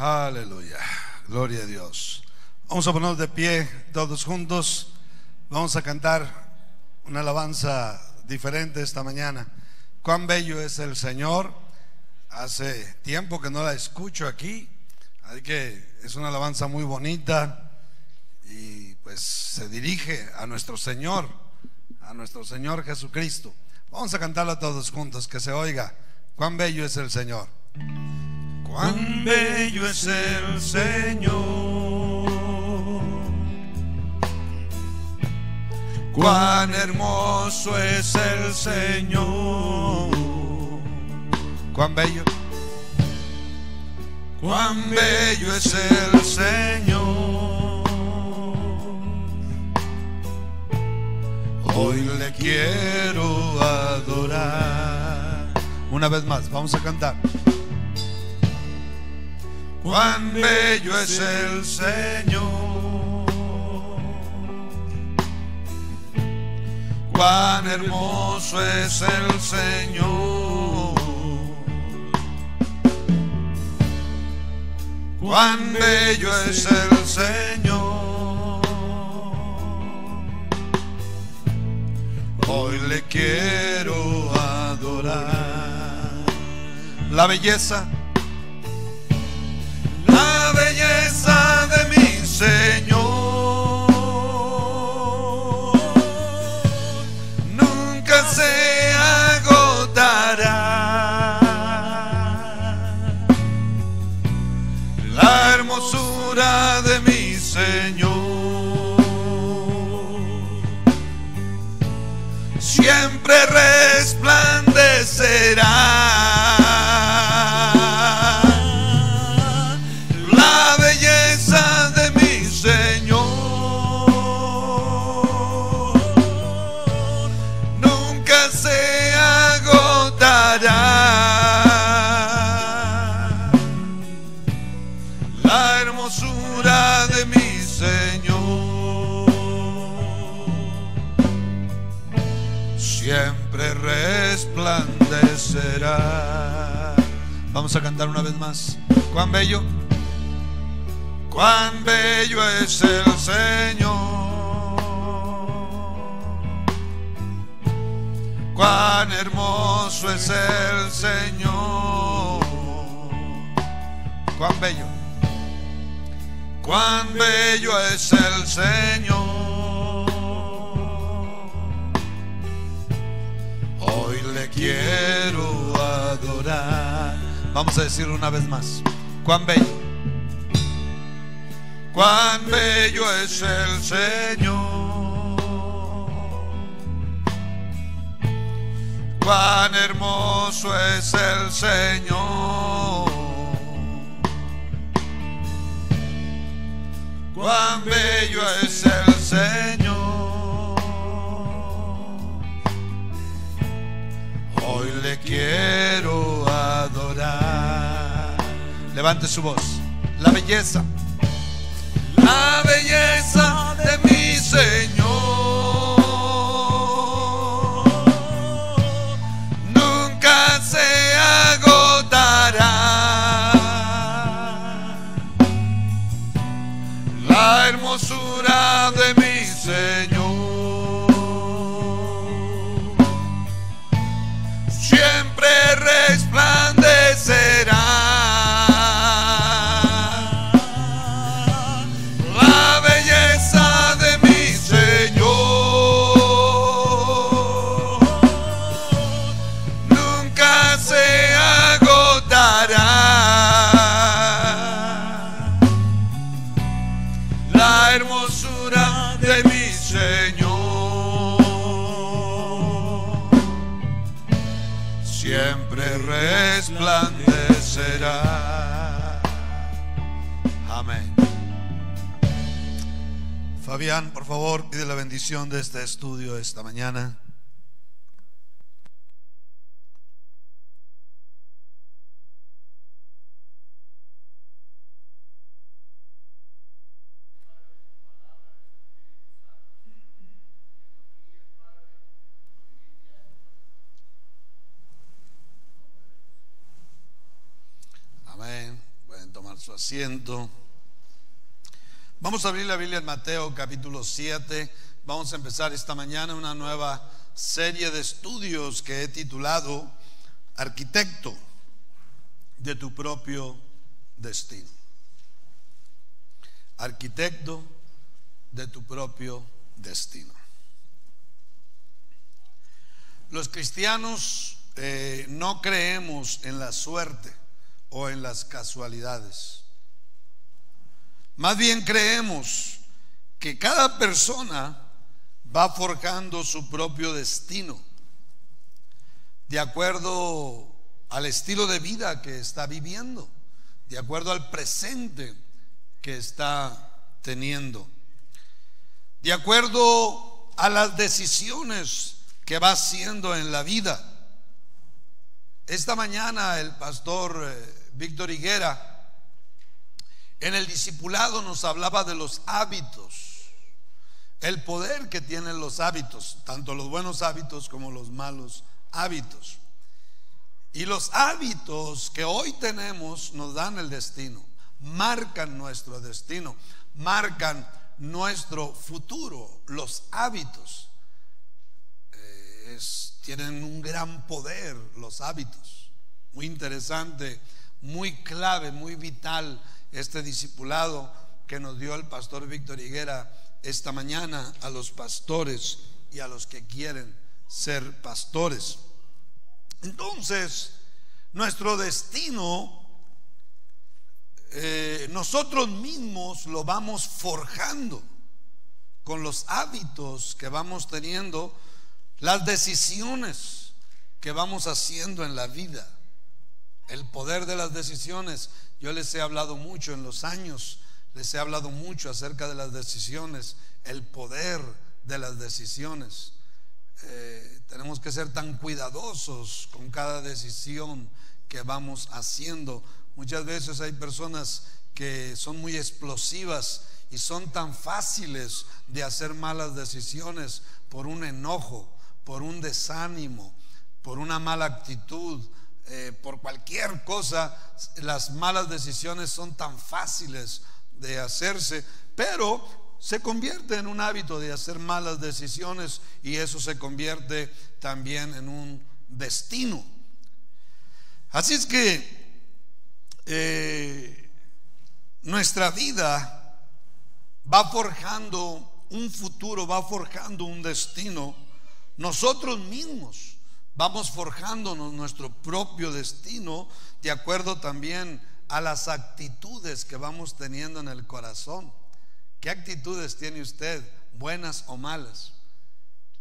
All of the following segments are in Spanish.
Aleluya, gloria a Dios. Vamos a ponernos de pie todos juntos. Vamos a cantar una alabanza diferente esta mañana. Cuán bello es el Señor. Hace tiempo que no la escucho aquí, así que es una alabanza muy bonita y pues se dirige a nuestro Señor Jesucristo. Vamos a cantarla todos juntos, que se oiga. Cuán bello es el Señor. Cuán bello es el Señor, cuán hermoso es el Señor. Cuán bello es el Señor. Hoy le quiero adorar. Una vez más, vamos a cantar. Cuán bello es el Señor, cuán hermoso es el Señor. Cuán bello es el Señor. Hoy le quiero adorar. La belleza de mi Señor nunca se agotará. La hermosura de mi Señor siempre resplandecerá. La hermosura de mi Señor siempre resplandecerá. Vamos a cantar una vez más. Cuán bello es el Señor, cuán hermoso es el Señor. Cuán bello es el Señor. Hoy le quiero adorar. Vamos a decirlo una vez más. Cuán bello es el Señor, cuán hermoso es el Señor. Cuán bello es el Señor. Hoy le quiero adorar. Levante su voz. La belleza de mi Señor nunca se agotará. La hermosura de mi Señor siempre resplandecerá. La belleza de mi Señor nunca se agotará. La hermosura de mi Señor siempre resplandecerá. Amén. Fabián, por favor, pide la bendición de este estudio esta mañana. Amén. Pueden tomar su asiento. Vamos a abrir la Biblia en Mateo capítulo 7. Vamos a empezar esta mañana una nueva serie de estudios que he titulado Arquitecto de tu propio destino. Arquitecto de tu propio destino. Los cristianos no creemos en la suerte o en las casualidades. Más bien creemos que cada persona va forjando su propio destino de acuerdo al estilo de vida que está viviendo, de acuerdo al presente que está teniendo, de acuerdo a las decisiones que va haciendo en la vida. Esta mañana el pastor Víctor Higuera en el discipulado nos hablaba de los hábitos, el poder que tienen los hábitos, tanto los buenos hábitos como los malos hábitos. Y los hábitos que hoy tenemos nos dan el destino, marcan nuestro destino, marcan nuestro futuro. Los hábitos tienen un gran poder, los hábitos. Muy interesante, muy clave, muy vital este discipulado que nos dio el pastor Víctor Higuera esta mañana a los pastores y a los que quieren ser pastores. Entonces, nuestro destino nosotros mismos lo vamos forjando con los hábitos que vamos teniendo, las decisiones que vamos haciendo en la vida. El poder de las decisiones, yo les he hablado mucho en los años, les he hablado mucho acerca de las decisiones, el poder de las decisiones. Tenemos que ser tan cuidadosos con cada decisión que vamos haciendo. Muchas veces hay personas que son muy explosivas y son tan fáciles de hacer malas decisiones por un enojo, por un desánimo, por una mala actitud, por cualquier cosa. Las malas decisiones son tan fáciles de hacerse, pero se convierte en un hábito de hacer malas decisiones, y eso se convierte también en un destino. Así es que nuestra vida va forjando un futuro, va forjando un destino. Nosotros mismos vamos forjándonos nuestro propio destino de acuerdo también a las actitudes que vamos teniendo en el corazón. ¿Qué actitudes tiene usted, buenas o malas?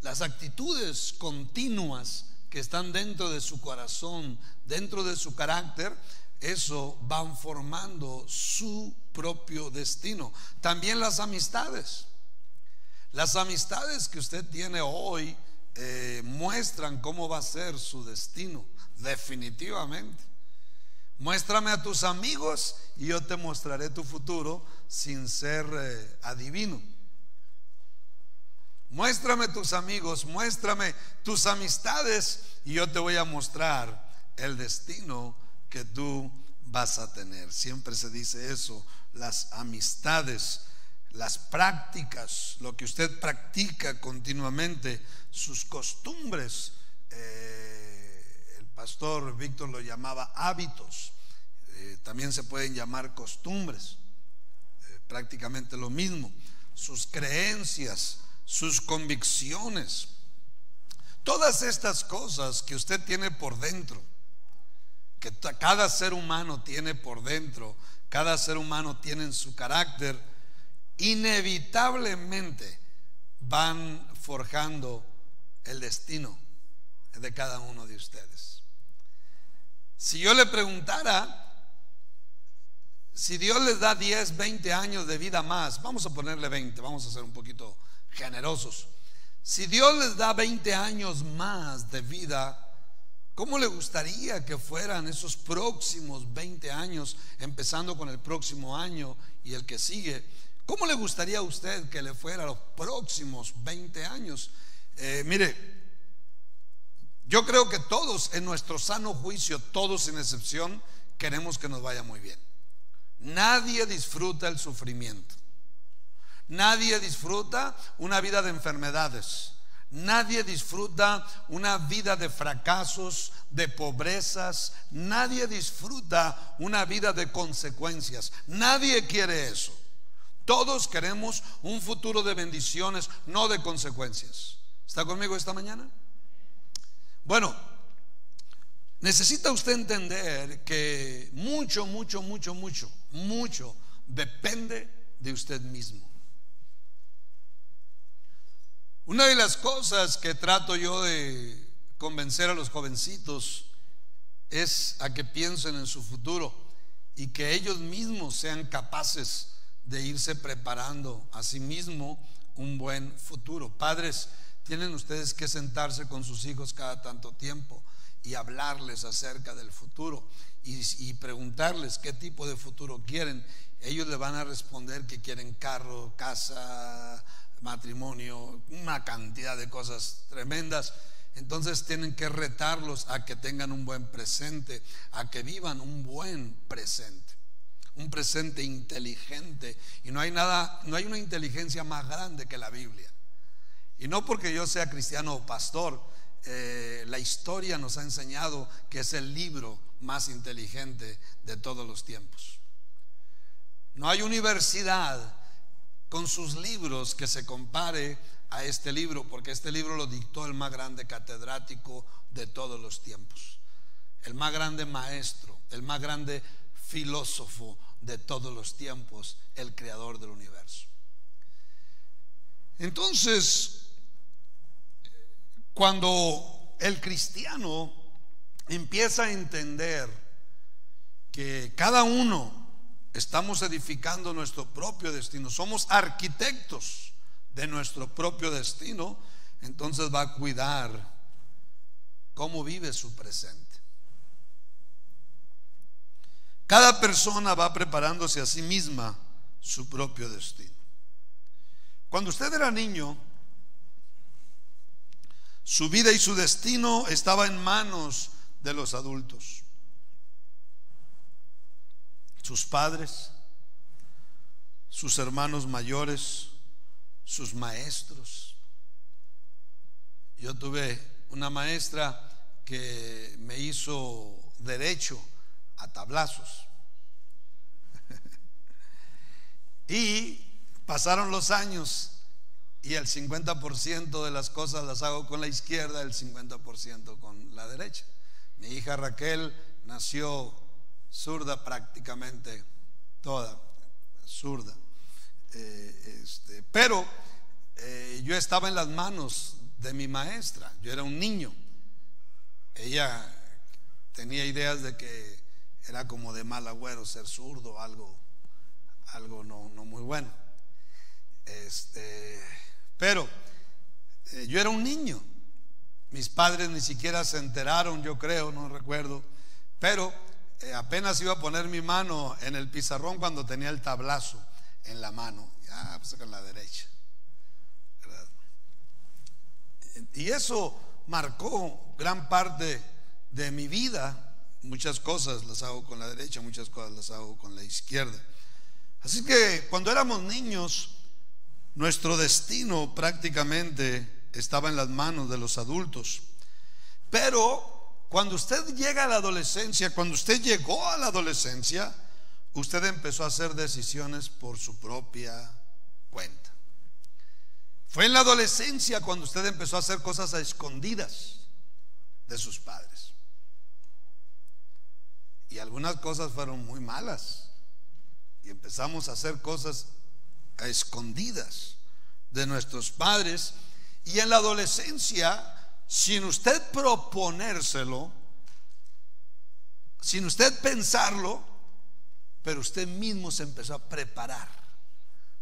Las actitudes continuas que están dentro de su corazón, dentro de su carácter, eso van formando su propio destino. También las amistades que usted tiene hoy muestran cómo va a ser su destino, definitivamente. Muéstrame a tus amigos y yo te mostraré tu futuro sin ser adivino. Muéstrame tus amigos, muéstrame tus amistades y yo te voy a mostrar el destino que tú vas a tener. Siempre se dice eso, las amistades, las prácticas, lo que usted practica continuamente, sus costumbres. El pastor Víctor lo llamaba hábitos, también se pueden llamar costumbres, prácticamente lo mismo. Sus creencias, sus convicciones, todas estas cosas que usted tiene por dentro, que cada ser humano tiene por dentro, cada ser humano tiene en su carácter, inevitablemente van forjando el destino de cada uno de ustedes. Si yo le preguntara, si Dios les da 10, 20 años de vida más, vamos a ponerle 20, vamos a ser un poquito generosos. Si Dios les da 20 años más de vida, ¿cómo le gustaría que fueran esos próximos 20 años, empezando con el próximo año y el que sigue? ¿Cómo le gustaría a usted que le fuera los próximos 20 años? Mire, yo creo que todos, en nuestro sano juicio, todos sin excepción, queremos que nos vaya muy bien. Nadie disfruta el sufrimiento. Nadie disfruta una vida de enfermedades. Nadie disfruta una vida de fracasos, de pobrezas. Nadie disfruta una vida de consecuencias. Nadie quiere eso. Todos queremos un futuro de bendiciones, no de consecuencias. ¿Está conmigo esta mañana? Bueno, necesita usted entender que mucho depende de usted mismo. Una de las cosas que trato yo de convencer a los jovencitos es a que piensen en su futuro y que ellos mismos sean capaces de irse preparando a sí mismo un buen futuro. Padres, tienen ustedes que sentarse con sus hijos cada tanto tiempo y hablarles acerca del futuro y preguntarles qué tipo de futuro quieren. Ellos le van a responder que quieren carro, casa, matrimonio, una cantidad de cosas tremendas. Entonces tienen que retarlos a que tengan un buen presente, a que vivan un buen presente, un presente inteligente. Y no hay una inteligencia más grande que la Biblia. Y no porque yo sea cristiano o pastor, la historia nos ha enseñado que es el libro más inteligente de todos los tiempos. No hay universidad con sus libros que se compare a este libro, porque este libro lo dictó el más grande catedrático de todos los tiempos, el más grande maestro, el más grande filósofo de todos los tiempos, el creador del universo. Entonces, cuando el cristiano empieza a entender que cada uno estamos edificando nuestro propio destino, somos arquitectos de nuestro propio destino, entonces va a cuidar cómo vive su presente. Cada persona va preparándose a sí misma su propio destino. Cuando usted era niño, su vida y su destino estaba en manos de los adultos, sus padres, sus hermanos mayores, sus maestros. Yo tuve una maestra que me hizo derecho a tablazos. Y pasaron los años y el 50% de las cosas las hago con la izquierda, el 50% con la derecha. Mi hija Raquel nació zurda, prácticamente toda zurda, pero yo estaba en las manos de mi maestra. Yo era un niño. Ella tenía ideas de que era como de mal agüero ser zurdo, algo no muy bueno. Pero yo era un niño. Mis padres ni siquiera se enteraron, yo creo, no recuerdo, pero apenas iba a poner mi mano en el pizarrón cuando tenía el tablazo en la mano. Ya, pues con la derecha, ¿verdad? Y eso marcó gran parte de mi vida. Muchas cosas las hago con la derecha, muchas cosas las hago con la izquierda. Así que cuando éramos niños, nuestro destino prácticamente estaba en las manos de los adultos. Pero cuando usted llega a la adolescencia, cuando usted llegó a la adolescencia, usted empezó a hacer decisiones por su propia cuenta. Fue en la adolescencia cuando usted empezó a hacer cosas a escondidas de sus padres. Y algunas cosas fueron muy malas. Y empezamos a hacer cosas a escondidas de nuestros padres. Y en la adolescencia, sin usted proponérselo, sin usted pensarlo, pero usted mismo se empezó a preparar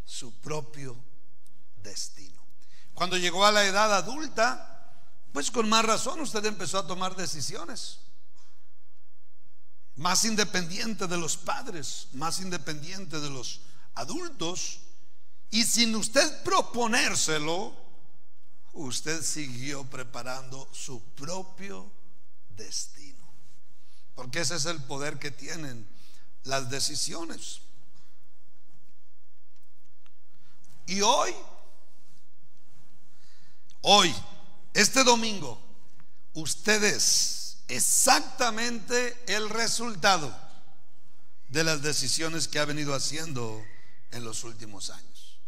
su propio destino. Cuando llegó a la edad adulta, pues con más razón usted empezó a tomar decisiones más independiente de los padres, más independiente de los adultos. Y sin usted proponérselo, usted siguió preparando su propio destino, porque ese es el poder que tienen las decisiones. Y hoy, este domingo, usted es exactamente el resultado de las decisiones que ha venido haciendo en los últimos años.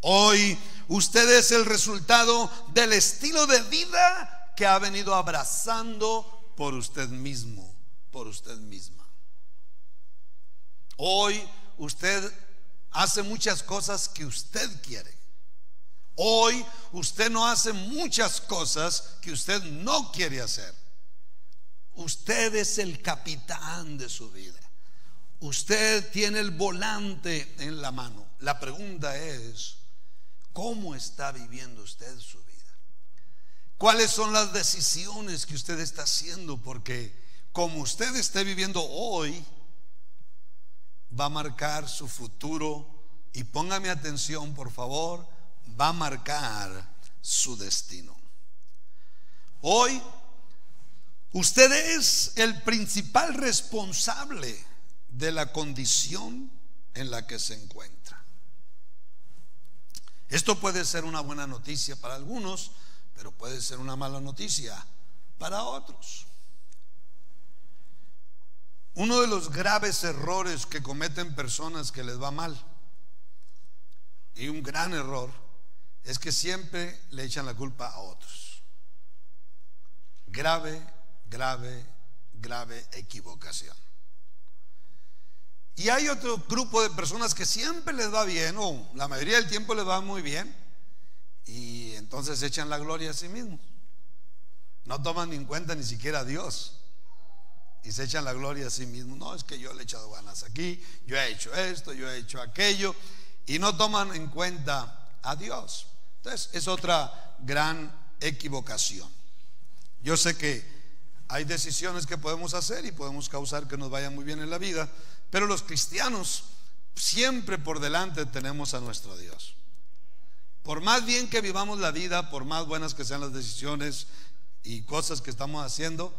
Hoy usted es el resultado del estilo de vida que ha venido abrazando por usted mismo, por usted misma. Hoy usted hace muchas cosas que usted quiere. Hoy usted no hace muchas cosas que usted no quiere hacer. Usted es el capitán de su vida. Usted tiene el volante en la mano. La pregunta es: ¿cómo está viviendo usted su vida? ¿Cuáles son las decisiones que usted está haciendo? Porque como usted esté viviendo hoy, va a marcar su futuro. Y póngame atención, por favor, va a marcar su destino. Hoy usted es el principal responsable de la condición en la que se encuentra. Esto puede ser una buena noticia para algunos, pero puede ser una mala noticia para otros. Uno de los graves errores que cometen personas que les va mal, y un gran error, es que siempre le echan la culpa a otros. Grave equivocación. Y hay otro grupo de personas que siempre les va bien, o la mayoría del tiempo les va muy bien, y entonces echan la gloria a sí mismos. No toman ni en cuenta ni siquiera a Dios, y se echan la gloria a sí mismos. No, es que yo le he echado ganas aquí, yo he hecho esto, yo he hecho aquello, y no toman en cuenta a Dios. Entonces es otra gran equivocación. Yo sé que hay decisiones que podemos hacer y podemos causar que nos vaya muy bien en la vida, pero los cristianos siempre por delante tenemos a nuestro Dios. Por más bien que vivamos la vida, por más buenas que sean las decisiones y cosas que estamos haciendo,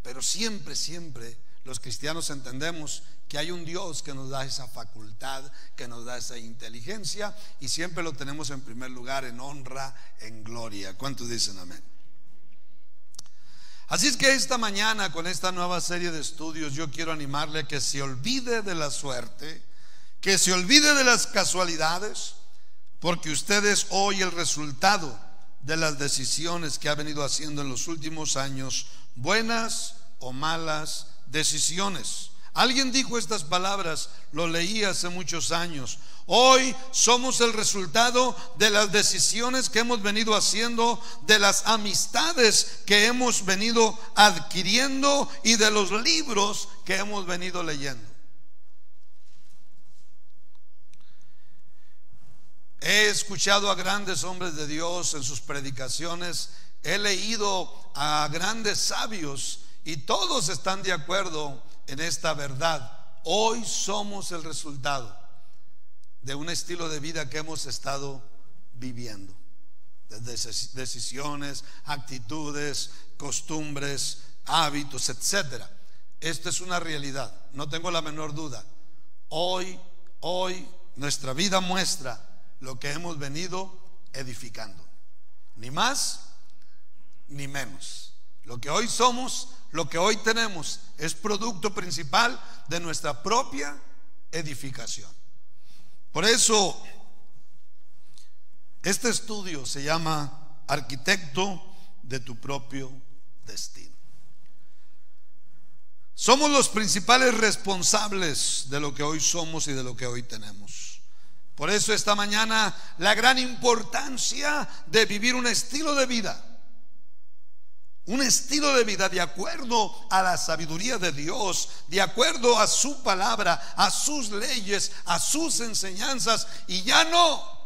pero siempre los cristianos entendemos que hay un Dios que nos da esa facultad, que nos da esa inteligencia, y siempre lo tenemos en primer lugar, en honra, en gloria. ¿Cuántos dicen amén? Así es que esta mañana, con esta nueva serie de estudios, yo quiero animarle a que se olvide de la suerte, que se olvide de las casualidades, porque usted es hoy el resultado de las decisiones que ha venido haciendo en los últimos años, buenas o malas decisiones. Alguien dijo estas palabras, lo leí hace muchos años: hoy somos el resultado de las decisiones que hemos venido haciendo, de las amistades que hemos venido adquiriendo y de los libros que hemos venido leyendo. He escuchado a grandes hombres de Dios en sus predicaciones, he leído a grandes sabios, y todos están de acuerdo en esta verdad. Hoy somos el resultado de un estilo de vida que hemos estado viviendo, desde decisiones, actitudes, costumbres, hábitos, etcétera. Esto es una realidad, no tengo la menor duda. Hoy nuestra vida muestra lo que hemos venido edificando, ni más ni menos. Lo que hoy somos, lo que hoy tenemos, es producto principal de nuestra propia edificación. Por eso este estudio se llama Arquitecto de tu propio destino. Somos los principales responsables de lo que hoy somos y de lo que hoy tenemos. Por eso esta mañana la gran importancia de vivir un estilo de vida. Un estilo de vida de acuerdo a la sabiduría de Dios, de acuerdo a su palabra, a sus leyes, a sus enseñanzas, y ya no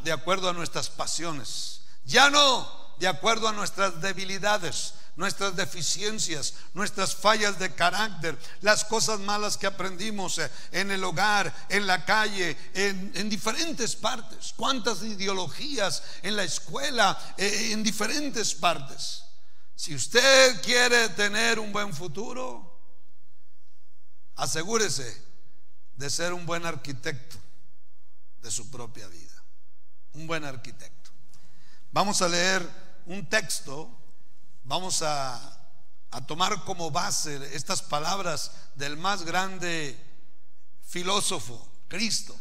de acuerdo a nuestras pasiones, ya no de acuerdo a nuestras debilidades, nuestras deficiencias, nuestras fallas de carácter, las cosas malas que aprendimos en el hogar, en la calle, en diferentes partes. Cuántas ideologías en la escuela, en diferentes partes. Si usted quiere tener un buen futuro, asegúrese de ser un buen arquitecto de su propia vida. Un buen arquitecto. Vamos a leer un texto, vamos a tomar como base estas palabras del más grande filósofo, Cristo,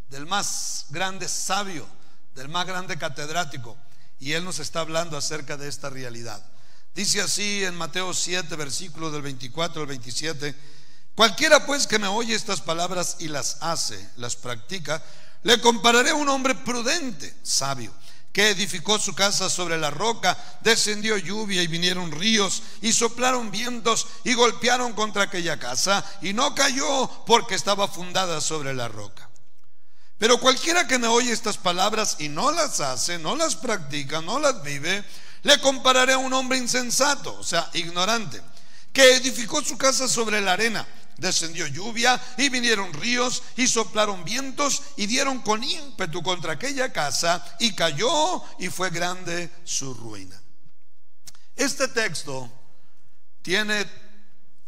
del más grande sabio, del más grande catedrático, y él nos está hablando acerca de esta realidad. Dice así en Mateo 7, versículos del 24 al 27: cualquiera pues que me oye estas palabras y las hace, las practica, le compararé a un hombre prudente, sabio, que edificó su casa sobre la roca. Descendió lluvia y vinieron ríos y soplaron vientos y golpearon contra aquella casa, y no cayó porque estaba fundada sobre la roca. Pero cualquiera que me oye estas palabras y no las hace, no las practica, no las vive, le compararé a un hombre insensato, o sea, ignorante, que edificó su casa sobre la arena. Descendió lluvia y vinieron ríos y soplaron vientos y dieron con ímpetu contra aquella casa, y cayó, y fue grande su ruina. Este texto tiene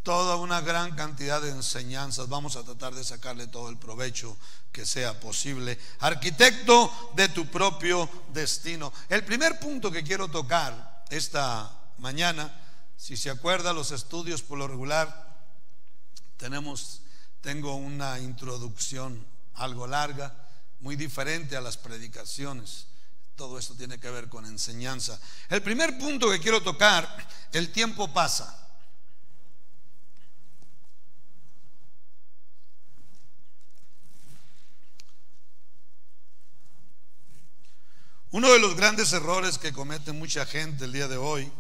toda una gran cantidad de enseñanzas. Vamos a tratar de sacarle todo el provecho que sea posible. Arquitecto de tu propio destino. El primer punto que quiero tocar esta mañana, si se acuerda, los estudios por lo regular tengo una introducción algo larga, muy diferente a las predicaciones. Todo esto tiene que ver con enseñanza. El primer punto que quiero tocar: el tiempo pasa. Uno de los grandes errores que comete mucha gente el día de hoy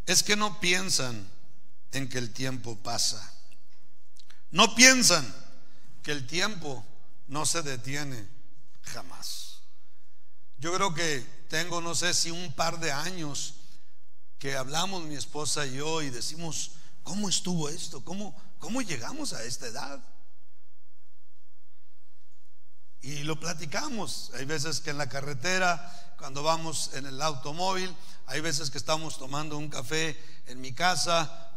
es que no piensan en que el tiempo pasa. No piensan que el tiempo no se detiene jamás. Yo creo que tengo, no sé si un par de años que hablamos mi esposa y yo y decimos: ¿cómo estuvo esto? ¿Cómo llegamos a esta edad? Y lo platicamos. Hay veces que en la carretera, cuando vamos en el automóvil, hay veces que estamos tomando un café en mi casa,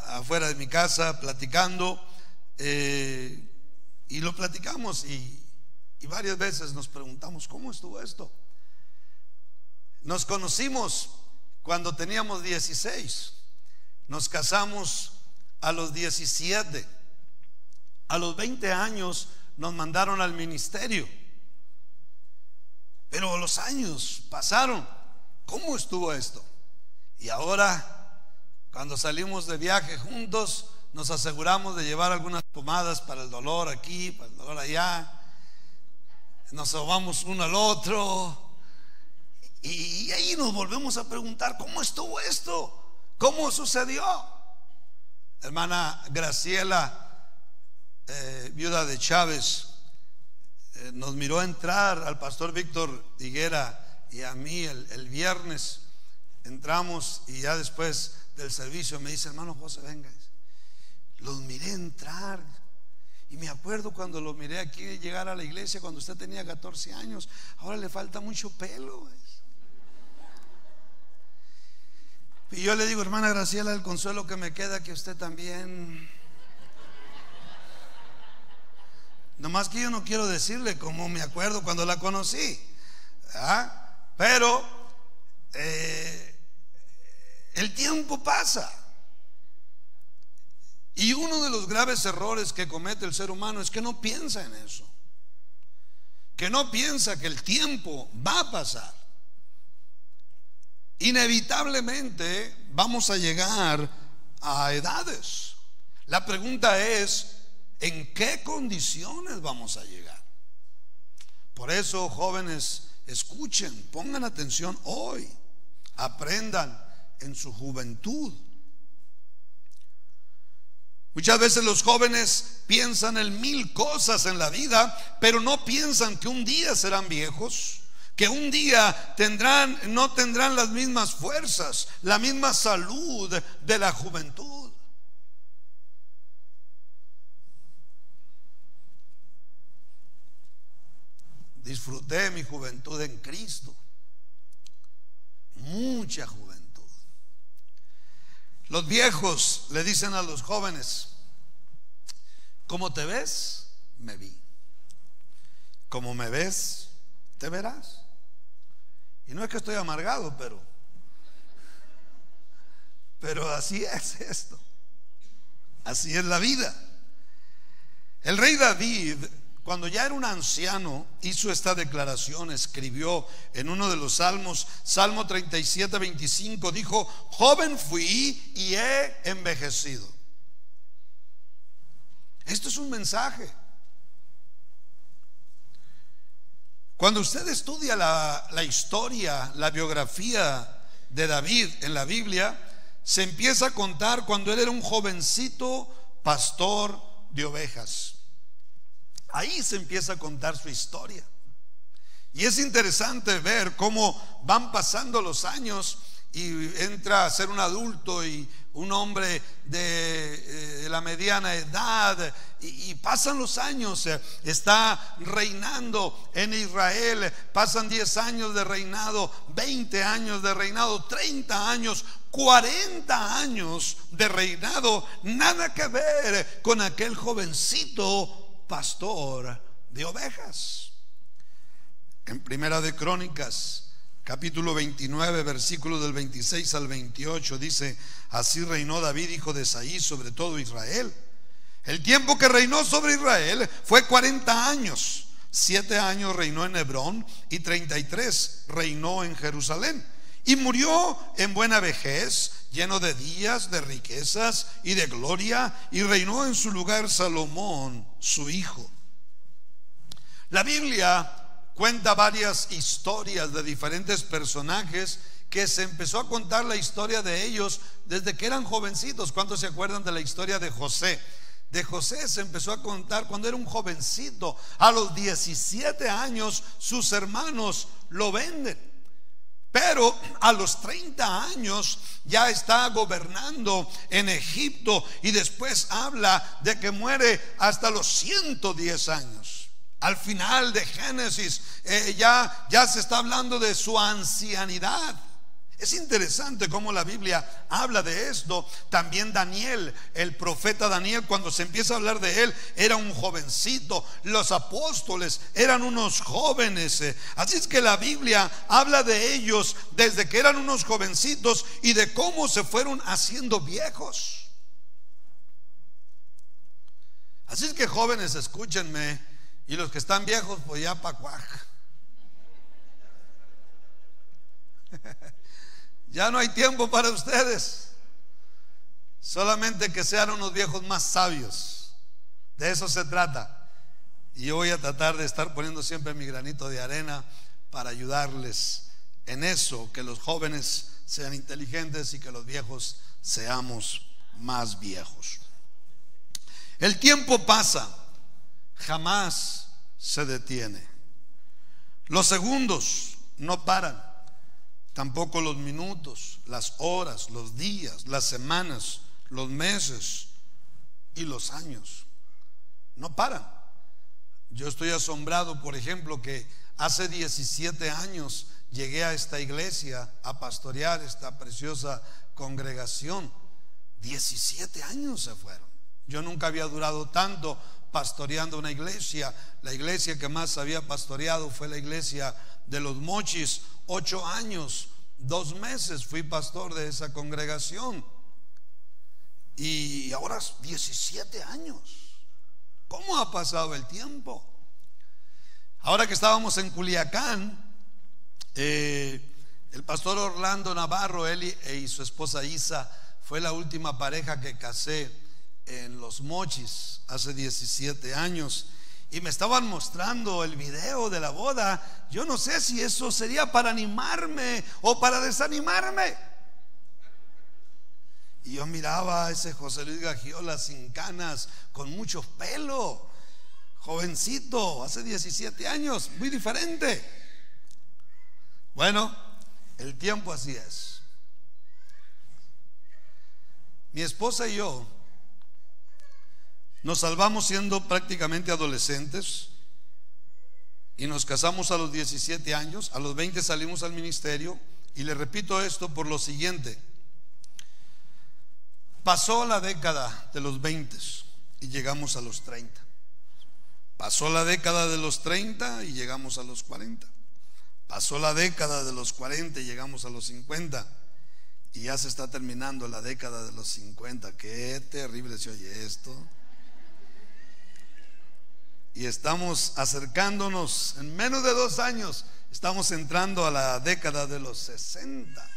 afuera de mi casa, platicando, y lo platicamos, y varias veces nos preguntamos: ¿cómo estuvo esto? Nos conocimos cuando teníamos 16, nos casamos a los 17, a los 20 años nos mandaron al ministerio, pero los años pasaron. ¿Cómo estuvo esto? Y ahora, cuando salimos de viaje juntos, nos aseguramos de llevar algunas pomadas para el dolor aquí, para el dolor allá. Nos sobamos uno al otro, y ahí nos volvemos a preguntar: ¿cómo estuvo esto? ¿Cómo sucedió? Hermana Graciela, viuda de Chávez, nos miró entrar al pastor Víctor Higuera y a mí el viernes. Entramos, y ya después del servicio me dice: hermano José, venga. Los miré entrar, y me acuerdo cuando lo miré aquí llegar a la iglesia cuando usted tenía 14 años. Ahora le falta mucho pelo. Y yo le digo: hermana Graciela, el consuelo que me queda que usted también. Nomás que yo no quiero decirle cómo me acuerdo cuando la conocí, pero el tiempo pasa. Y uno de los graves errores que comete el ser humano es que no piensa en eso, que no piensa que el tiempo va a pasar. Inevitablemente vamos a llegar a edades. La pregunta es: ¿en qué condiciones vamos a llegar? Por eso, jóvenes, escuchen, pongan atención hoy, aprendan en su juventud. Muchas veces los jóvenes piensan en 1000 cosas en la vida, pero no piensan que un día serán viejos, que un día no tendrán las mismas fuerzas, la misma salud de la juventud. Disfruté mi juventud en Cristo, mucha juventud. Los viejos le dicen a los jóvenes: ¿cómo te ves? Me vi. como me ves, te verás. Y no es que estoy amargado, pero así es esto. Así es la vida. El rey David, cuando ya era un anciano, hizo esta declaración. Escribió en uno de los salmos, Salmo 37, 25, dijo: joven fui y he envejecido. Esto es un mensaje. Cuando usted estudia la historia, la biografía de David en la Biblia, se empieza a contar cuando él era un jovencito pastor de ovejas. Ahí se empieza a contar su historia. Y es interesante ver cómo van pasando los años y entra a ser un adulto y un hombre de la mediana edad, y pasan los años, está reinando en Israel, pasan 10 años de reinado, 20 años de reinado, 30 años, 40 años de reinado. Nada que ver con aquel jovencito pastor de ovejas. En Primera de Crónicas, capítulo 29, versículo del 26 al 28, dice: así reinó David, hijo de Isaí, sobre todo Israel. El tiempo que reinó sobre Israel fue 40 años. 7 años reinó en Hebrón y 33 reinó en Jerusalén. Y murió en buena vejez, lleno de días, de riquezas y de gloria, y reinó en su lugar Salomón, su hijo. La Biblia cuenta varias historias de diferentes personajes que se empezó a contar la historia de ellos desde que eran jovencitos. ¿Cuántos se acuerdan de la historia de José? De José se empezó a contar cuando era un jovencito. A los 17 años sus hermanos lo venden, pero a los 30 años ya está gobernando en Egipto, y después habla de que muere hasta los 110 años. Al final de Génesis ya se está hablando de su ancianidad. Es interesante cómo la Biblia habla de esto. También Daniel, el profeta Daniel, cuando se empieza a hablar de él, era un jovencito. Los apóstoles eran unos jóvenes. Así es que la Biblia habla de ellos desde que eran unos jovencitos y de cómo se fueron haciendo viejos. Así es que, jóvenes, escúchenme, y los que están viejos, pues ya pa' cuaj. Ya no hay tiempo para ustedes. Solamente que sean unos viejos más sabios. De eso se trata. Y yo voy a tratar de estar poniendo siempre mi granito de arena para ayudarles en eso, que los jóvenes sean inteligentes y que los viejos seamos más viejos. El tiempo pasa, jamás se detiene. Los segundos no paran. Tampoco los minutos, las horas, los días, las semanas, los meses y los años no paran. Yo estoy asombrado, por ejemplo, que hace 17 años llegué a esta iglesia a pastorear esta preciosa congregación. 17 años se fueron. Yo nunca había durado tanto pastoreando una iglesia. La iglesia que más había pastoreado fue la iglesia de los Mochis. 8 años, 2 meses fui pastor de esa congregación. Y ahora 17 años. ¿Cómo ha pasado el tiempo? Ahora que estábamos en Culiacán, el pastor Orlando Navarro, él y su esposa Isa, fue la última pareja que casé en los Mochis hace 17 años. Y me estaban mostrando el video de la boda. Yo no sé si eso sería para animarme o para desanimarme. Y yo miraba a ese José Luis Gagiola sin canas, con mucho pelo, jovencito, hace 17 años, muy diferente. Bueno, el tiempo así es. Mi esposa y yo nos salvamos siendo prácticamente adolescentes y nos casamos a los 17 años. A los 20 salimos al ministerio. Y le repito esto por lo siguiente: pasó la década de los 20 y llegamos a los 30. Pasó la década de los 30 y llegamos a los 40. Pasó la década de los 40 y llegamos a los 50. Y ya se está terminando la década de los 50. Qué terrible se oye esto. Y estamos acercándonos, en menos de 2 años, estamos entrando a la década de los 60.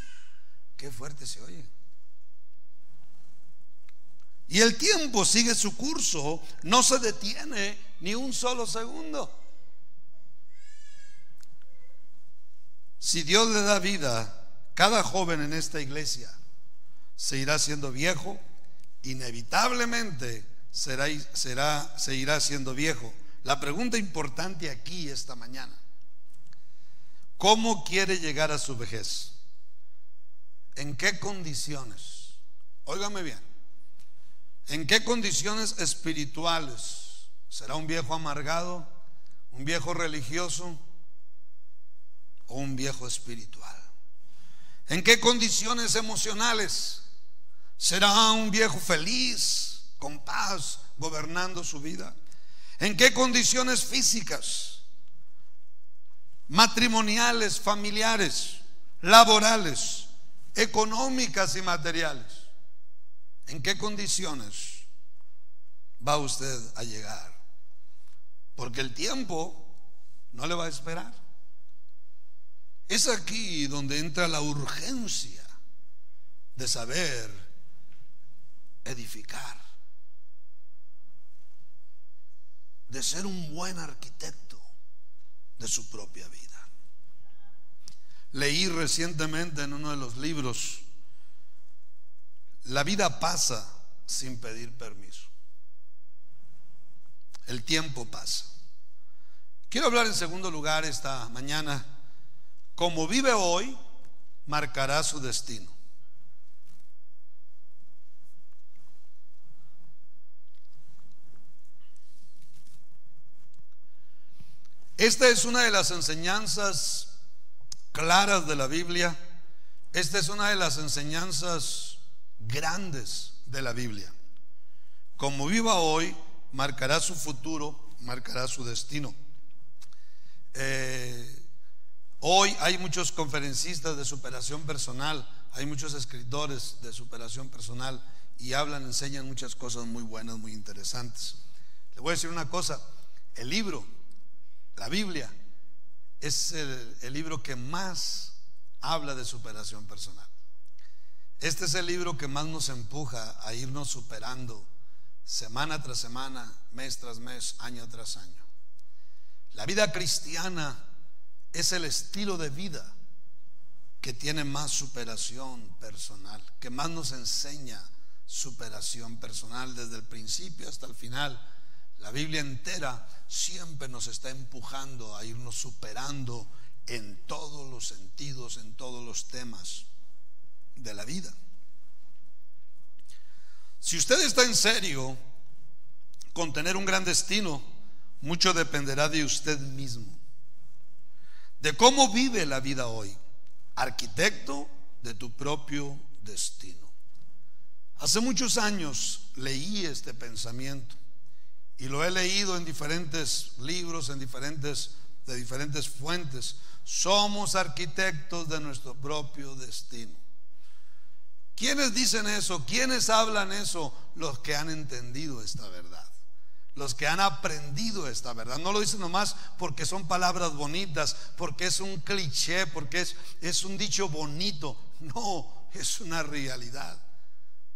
Qué fuerte se oye. Y el tiempo sigue su curso, no se detiene ni un solo segundo. Si Dios le da vida, cada joven en esta iglesia se irá siendo viejo, inevitablemente se irá siendo viejo. La pregunta importante aquí esta mañana: ¿cómo quiere llegar a su vejez? ¿En qué condiciones? Óigame bien. ¿En qué condiciones espirituales? ¿Será un viejo amargado, un viejo religioso o un viejo espiritual? ¿En qué condiciones emocionales? ¿Será un viejo feliz, con paz, gobernando su vida? ¿En qué condiciones físicas, matrimoniales, familiares, laborales, económicas y materiales? ¿En qué condiciones va usted a llegar? Porque el tiempo no le va a esperar. Es aquí donde entra la urgencia de saber edificar, de ser un buen arquitecto de su propia vida. Leí recientemente en uno de los libros: la vida pasa sin pedir permiso. El tiempo pasa. Quiero hablar en segundo lugar esta mañana: como vive hoy, marcará su destino. Esta es una de las enseñanzas claras de la Biblia. Esta es una de las enseñanzas grandes de la Biblia. Como viva hoy, marcará su futuro, marcará su destino. Hoy hay muchos conferencistas de superación personal, hay muchos escritores de superación personal y hablan, enseñan muchas cosas muy buenas, muy interesantes. Le voy a decir una cosa: el libro, la Biblia, es el libro que más habla de superación personal. Este es el libro que más nos empuja a irnos superando semana tras semana, mes tras mes, año tras año. La vida cristiana es el estilo de vida que tiene más superación personal, que más nos enseña superación personal desde el principio hasta el final. La Biblia entera siempre nos está empujando a irnos superando en todos los sentidos, en todos los temas de la vida. Si usted está en serio con tener un gran destino, mucho dependerá de usted mismo, de cómo vive la vida hoy. Arquitecto de tu propio destino. Hace muchos años leí este pensamiento y lo he leído en diferentes libros, de diferentes fuentes. Somos arquitectos de nuestro propio destino. ¿Quiénes dicen eso? ¿Quiénes hablan eso? Los que han entendido esta verdad, los que han aprendido esta verdad. No lo dicen nomás porque son palabras bonitas, porque es un cliché, porque es un dicho bonito. No, es una realidad,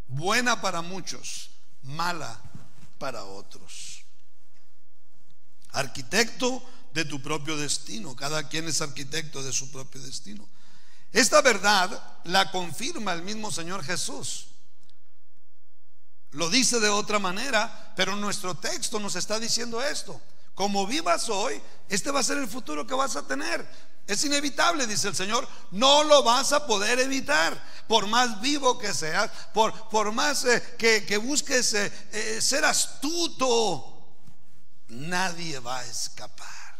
buena para muchos, mala para otros. Arquitecto de tu propio destino. Cada quien es arquitecto de su propio destino. Esta verdad la confirma el mismo Señor Jesús. Lo dice de otra manera, pero nuestro texto nos está diciendo esto: como vivas hoy, este va a ser el futuro que vas a tener. Es inevitable, dice el Señor, no lo vas a poder evitar. Por más vivo que seas, por más que busques ser astuto, nadie va a escapar.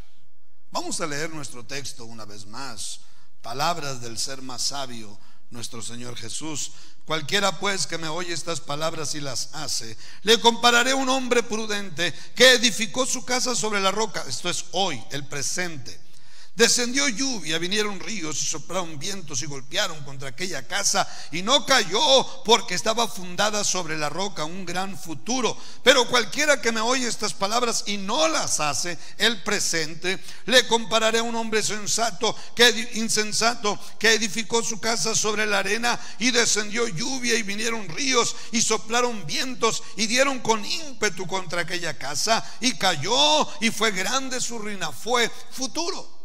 Vamos a leer nuestro texto una vez más. Palabras del ser más sabio nuestro Señor Jesús. Cualquiera pues que me oye estas palabras y las hace, le compararé a un hombre prudente que edificó su casa sobre la roca. Esto es hoy, el presente. Descendió lluvia, vinieron ríos y soplaron vientos y golpearon contra aquella casa, y no cayó porque estaba fundada sobre la roca. Un gran futuro. Pero cualquiera que me oye estas palabras y no las hace, el presente, le compararé a un hombre insensato que edificó su casa sobre la arena, y descendió lluvia y vinieron ríos y soplaron vientos y dieron con ímpetu contra aquella casa, y cayó y fue grande su ruina. Fue futuro.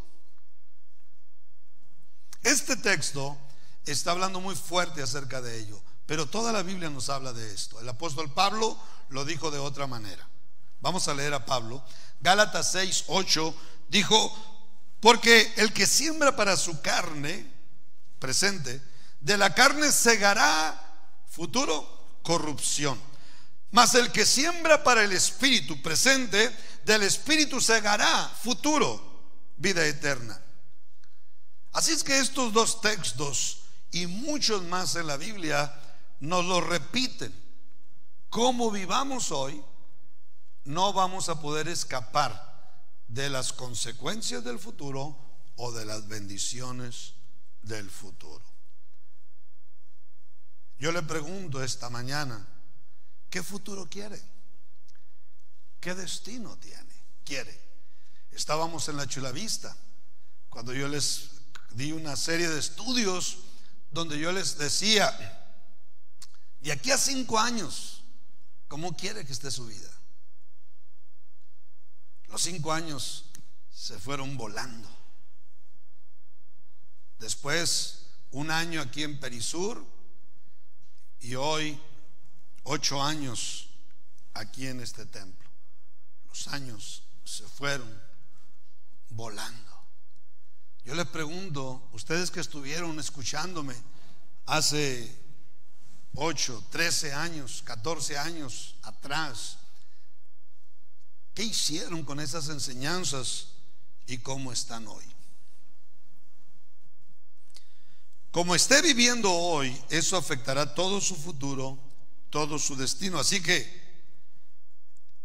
Este texto está hablando muy fuerte acerca de ello, pero toda la Biblia nos habla de esto. El apóstol Pablo lo dijo de otra manera. Vamos a leer a Pablo. Gálatas 6:8 dijo: porque el que siembra para su carne, presente, de la carne segará, futuro, corrupción. Mas el que siembra para el espíritu, presente, del espíritu segará, futuro, vida eterna. Así es que estos dos textos y muchos más en la Biblia nos lo repiten. Como vivamos hoy, no vamos a poder escapar de las consecuencias del futuro o de las bendiciones del futuro. Yo le pregunto esta mañana: ¿qué futuro quiere? ¿Qué destino quiere? Estábamos en la Chulavista cuando yo les di una serie de estudios donde yo les decía: de aquí a 5 años, ¿cómo quiere que esté su vida? Los 5 años se fueron volando. Después 1 año aquí en Perisur, y hoy 8 años aquí en este templo. Los años se fueron volando. Yo les pregunto, ustedes que estuvieron escuchándome hace 8, 13 años, 14 años atrás, ¿qué hicieron con esas enseñanzas y cómo están hoy? Como esté viviendo hoy, eso afectará todo su futuro, todo su destino. Así que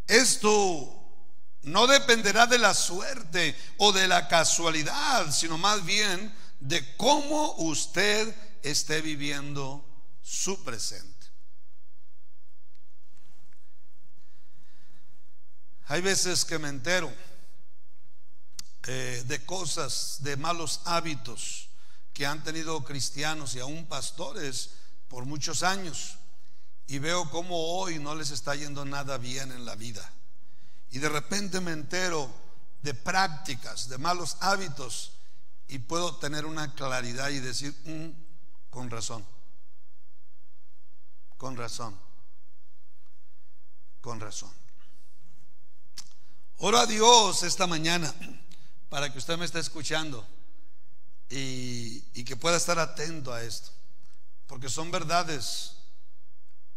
esto no dependerá de la suerte o de la casualidad, sino más bien de cómo usted esté viviendo su presente. Hay veces que me entero de cosas, de malos hábitos que han tenido cristianos y aún pastores por muchos años, y veo cómo hoy no les está yendo nada bien en la vida. Y de repente me entero de prácticas, de malos hábitos, y puedo tener una claridad y decir: con razón, con razón, con razón. Oro a Dios esta mañana para que usted me esté escuchando y que pueda estar atento a esto, porque son verdades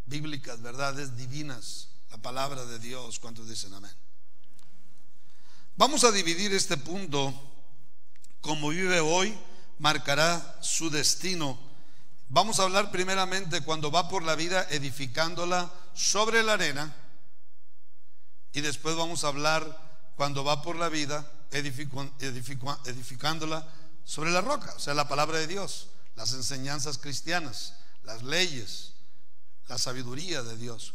bíblicas, verdades divinas, la palabra de Dios. ¿Cuántos dicen amén? Vamos a dividir este punto. Como vive hoy, marcará su destino. Vamos a hablar primeramente cuando va por la vida edificándola sobre la arena, y después vamos a hablar cuando va por la vida edificándola sobre la roca, o sea, la palabra de Dios, las enseñanzas cristianas, las leyes, la sabiduría de Dios.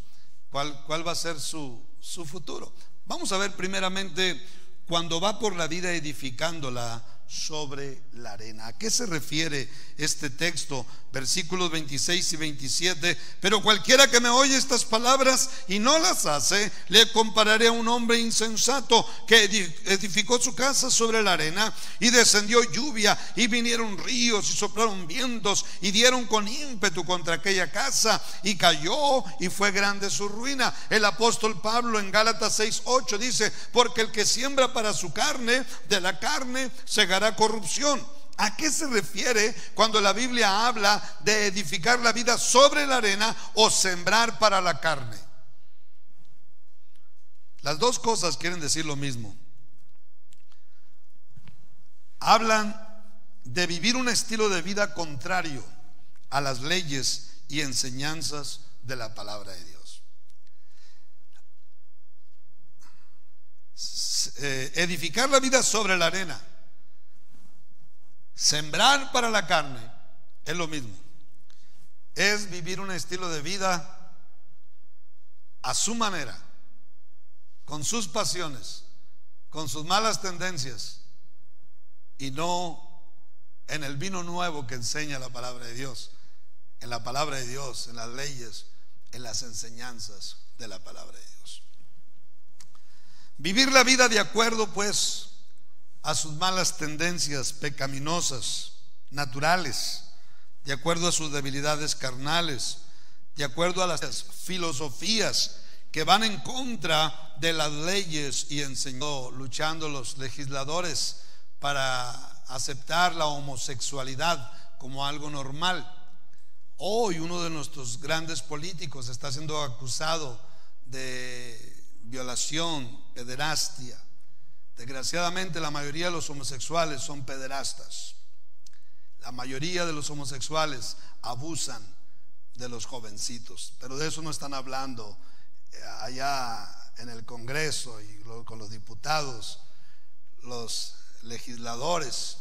¿Cuál va a ser su futuro? Vamos a ver primeramente cuando va por la vida edificándola sobre la arena. ¿A qué se refiere este texto? Versículos 26 y 27. Pero cualquiera que me oye estas palabras y no las hace, le compararé a un hombre insensato que edificó su casa sobre la arena, y descendió lluvia y vinieron ríos y soplaron vientos y dieron con ímpetu contra aquella casa, y cayó y fue grande su ruina. El apóstol Pablo en Gálatas 6:8 dice: porque el que siembra para su carne, de la carne segará corrupción. ¿A qué se refiere cuando la Biblia habla de edificar la vida sobre la arena o sembrar para la carne? Las dos cosas quieren decir lo mismo. Hablan de vivir un estilo de vida contrario a las leyes y enseñanzas de la palabra de Dios. Edificar la vida sobre la arena, sembrar para la carne, es lo mismo. Es vivir un estilo de vida a su manera, con sus pasiones, con sus malas tendencias, y no en el vino nuevo que enseña la palabra de Dios, en la palabra de Dios, en las leyes, en las enseñanzas de la palabra de Dios. Vivir la vida de acuerdo pues a sus malas tendencias pecaminosas, naturales, de acuerdo a sus debilidades carnales, de acuerdo a las filosofías que van en contra de las leyes y enseñó, luchando los legisladores para aceptar la homosexualidad como algo normal. Hoy uno de nuestros grandes políticos está siendo acusado de violación, pederastia. Desgraciadamente la mayoría de los homosexuales son pederastas. La mayoría de los homosexuales abusan de los jovencitos, pero de eso no están hablando allá en el Congreso y con los diputados, los legisladores.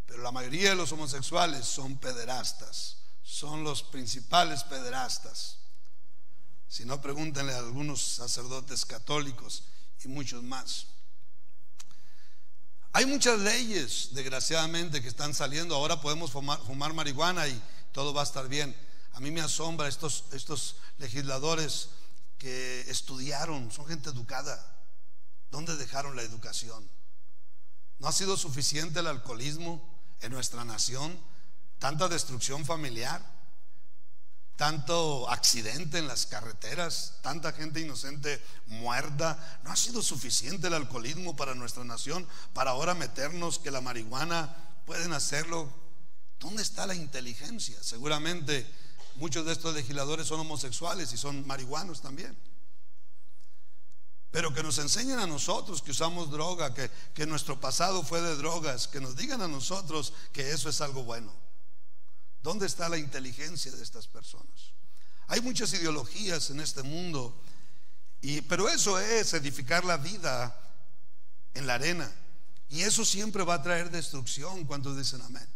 Pero la mayoría de los homosexuales son pederastas, son los principales pederastas. Si no, pregúntenle a algunos sacerdotes católicos y muchos más. Hay muchas leyes, desgraciadamente, que están saliendo. Ahora podemos fumar marihuana y todo va a estar bien. A mí me asombra estos legisladores que estudiaron, son gente educada. ¿Dónde dejaron la educación? ¿No ha sido suficiente el alcoholismo en nuestra nación? Tanta destrucción familiar, tanto accidente en las carreteras, tanta gente inocente muerta. ¿No ha sido suficiente el alcoholismo para nuestra nación para ahora meternos que la marihuana pueden hacerlo? ¿Dónde está la inteligencia? Seguramente muchos de estos legisladores son homosexuales y son marihuanos también. Pero que nos enseñen a nosotros que usamos droga, que nuestro pasado fue de drogas, que nos digan a nosotros que eso es algo bueno. ¿Dónde está la inteligencia de estas personas? Hay muchas ideologías en este mundo, pero eso es edificar la vida en la arena, y eso siempre va a traer destrucción. Cuando dicen amén.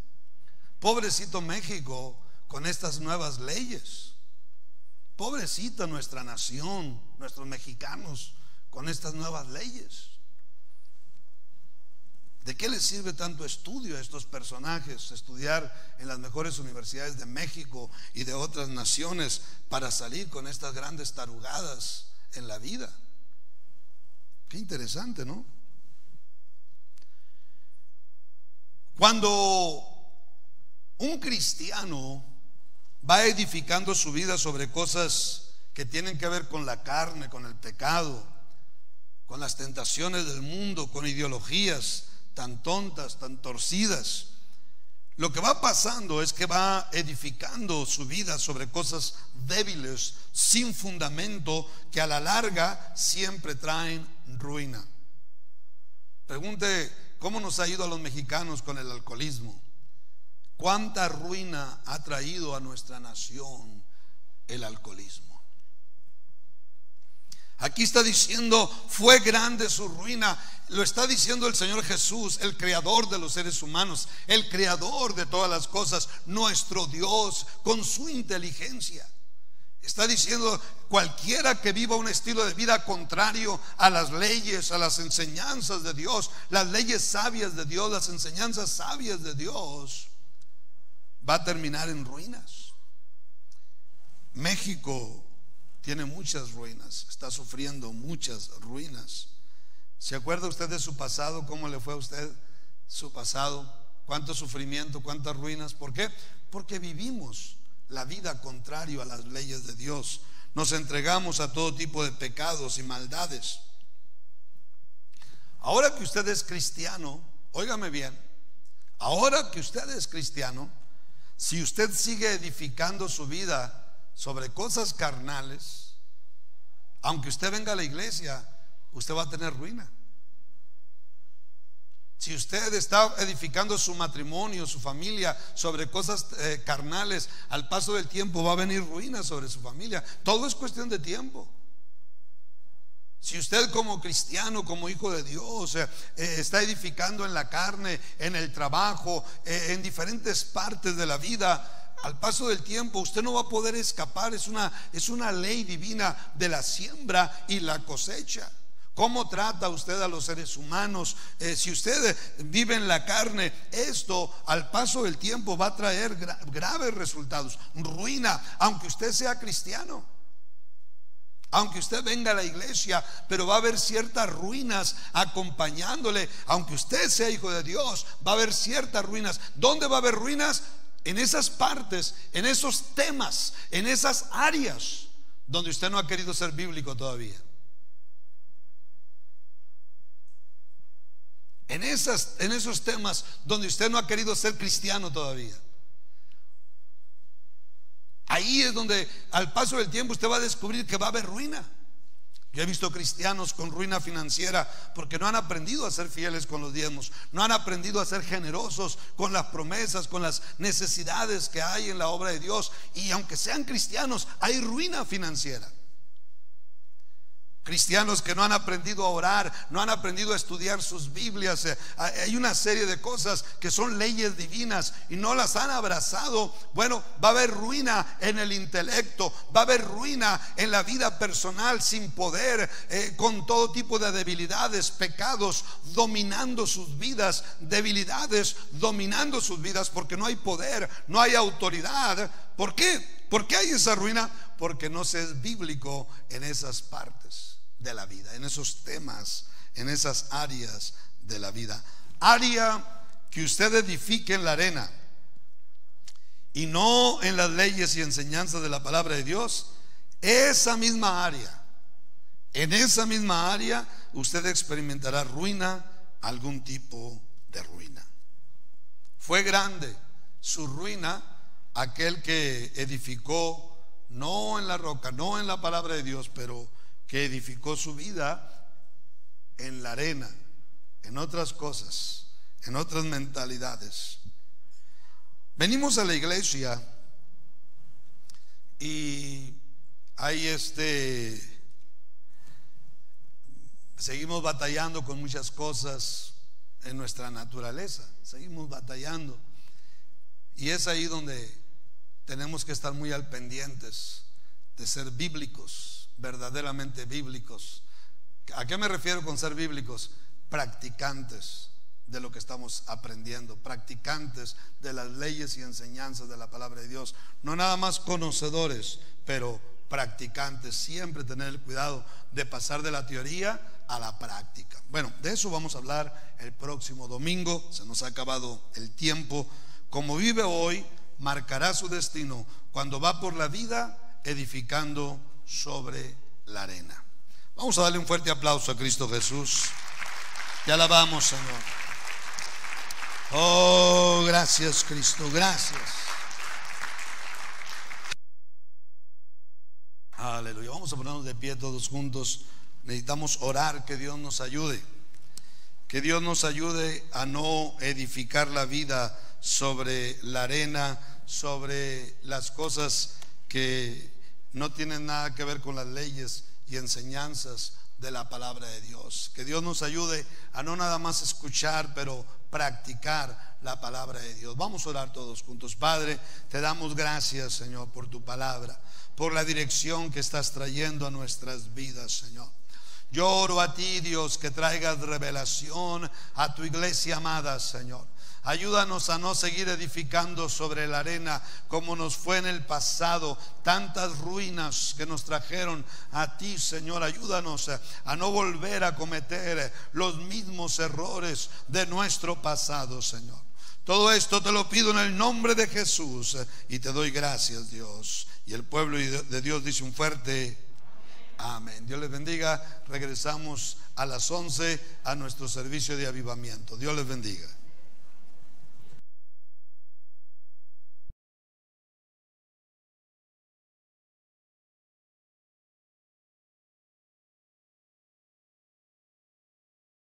Pobrecito México con estas nuevas leyes, pobrecita nuestra nación, nuestros mexicanos con estas nuevas leyes. ¿De qué les sirve tanto estudio a estos personajes? Estudiar en las mejores universidades de México y de otras naciones para salir con estas grandes tarugadas en la vida. Qué interesante, ¿no? Cuando un cristiano va edificando su vida sobre cosas que tienen que ver con la carne, con el pecado, con las tentaciones del mundo, con ideologías tan tontas, tan torcidas, lo que va pasando es que va edificando su vida sobre cosas débiles, sin fundamento, que a la larga siempre traen ruina. Pregunte cómo nos ha ido a los mexicanos con el alcoholismo. ¿Cuánta ruina ha traído a nuestra nación el alcoholismo? Aquí está diciendo, fue grande su ruina. Lo está diciendo el Señor Jesús, el creador de los seres humanos, el creador de todas las cosas, nuestro Dios, con su inteligencia. Está diciendo, cualquiera que viva un estilo de vida contrario a las leyes, a las enseñanzas de Dios, las leyes sabias de Dios, las enseñanzas sabias de Dios, va a terminar en ruinas. México tiene muchas ruinas, está sufriendo muchas ruinas. ¿Se acuerda usted de su pasado? ¿Cómo le fue a usted su pasado? ¿Cuánto sufrimiento, cuántas ruinas? ¿Por qué? Porque vivimos la vida contrario a las leyes de Dios. Nos entregamos a todo tipo de pecados y maldades. Ahora que usted es cristiano, óigame bien, ahora que usted es cristiano, si usted sigue edificando su vida sobre cosas carnales, aunque usted venga a la iglesia, usted va a tener ruina. Si usted está edificando su matrimonio, su familia sobre cosas carnales, al paso del tiempo va a venir ruina sobre su familia. Todo es cuestión de tiempo. Si usted como cristiano, como hijo de Dios, está edificando en la carne, en el trabajo, en diferentes partes de la vida, al paso del tiempo usted no va a poder escapar. Es una ley divina de la siembra y la cosecha. ¿Cómo trata usted a los seres humanos? Si usted vive en la carne, esto al paso del tiempo va a traer graves resultados, ruina, aunque usted sea cristiano, aunque usted venga a la iglesia, pero va a haber ciertas ruinas acompañándole. Aunque usted sea hijo de Dios, va a haber ciertas ruinas. ¿Dónde va a haber ruinas? En esas partes, en esos temas, en esas áreas donde usted no ha querido ser bíblico todavía. En esos temas donde usted no ha querido ser cristiano todavía. Ahí es donde al paso del tiempo usted va a descubrir que va a haber ruina. Yo he visto cristianos con ruina financiera porque no han aprendido a ser fieles con los diezmos, no han aprendido a ser generosos con las promesas, con las necesidades que hay en la obra de Dios. Y aunque sean cristianos, hay ruina financiera. Cristianos que no han aprendido a orar, no han aprendido a estudiar sus Biblias. Hay una serie de cosas que son leyes divinas y no las han abrazado. Bueno, va a haber ruina en el intelecto, va a haber ruina en la vida personal, sin poder, con todo tipo de debilidades, pecados dominando sus vidas, debilidades dominando sus vidas, porque no hay poder, no hay autoridad. ¿Por qué? ¿Por qué hay esa ruina? Porque no se es bíblico en esas partes de la vida, en esos temas, en esas áreas de la vida. Área que usted edifique en la arena y no en las leyes y enseñanzas de la palabra de Dios, esa misma área, en esa misma área usted experimentará ruina, algún tipo de ruina. Fue grande su ruina aquel que edificó no en la roca, no en la palabra de Dios, pero que edificó su vida en la arena, en otras cosas, en otras mentalidades. Venimos a la iglesia y hay seguimos batallando con muchas cosas en nuestra naturaleza, seguimos batallando, y es ahí donde tenemos que estar muy al pendientes de ser bíblicos, verdaderamente bíblicos. ¿A qué me refiero con ser bíblicos? Practicantes de lo que estamos aprendiendo, practicantes de las leyes y enseñanzas de la palabra de Dios, no nada más conocedores, pero practicantes. Siempre tener el cuidado de pasar de la teoría a la práctica. Bueno, de eso vamos a hablar el próximo domingo. Se nos ha acabado el tiempo. Como vive hoy, marcará su destino cuando va por la vida edificando sobre la arena. Vamos a darle un fuerte aplauso a Cristo Jesús. Te alabamos, Señor. Oh, gracias, Cristo, gracias. Aleluya. Vamos a ponernos de pie todos juntos. Necesitamos orar, que Dios nos ayude. Que Dios nos ayude a no edificar la vida sobre la arena, sobre las cosas que no tienen nada que ver con las leyes y enseñanzas de la palabra de Dios. Que Dios nos ayude a no nada más escuchar, pero practicar la palabra de Dios. Vamos a orar todos juntos. Padre, te damos gracias, Señor, por tu palabra, por la dirección que estás trayendo a nuestras vidas, Señor. Yo oro a ti, Dios, que traigas revelación a tu iglesia amada, Señor. Ayúdanos a no seguir edificando sobre la arena como nos fue en el pasado, tantas ruinas que nos trajeron a ti, Señor. Ayúdanos a no volver a cometer los mismos errores de nuestro pasado, Señor. Todo esto te lo pido en el nombre de Jesús y te doy gracias, Dios. Y el pueblo de Dios dice un fuerte amén. Dios les bendiga. Regresamos a las 11 a nuestro servicio de avivamiento. Dios les bendiga.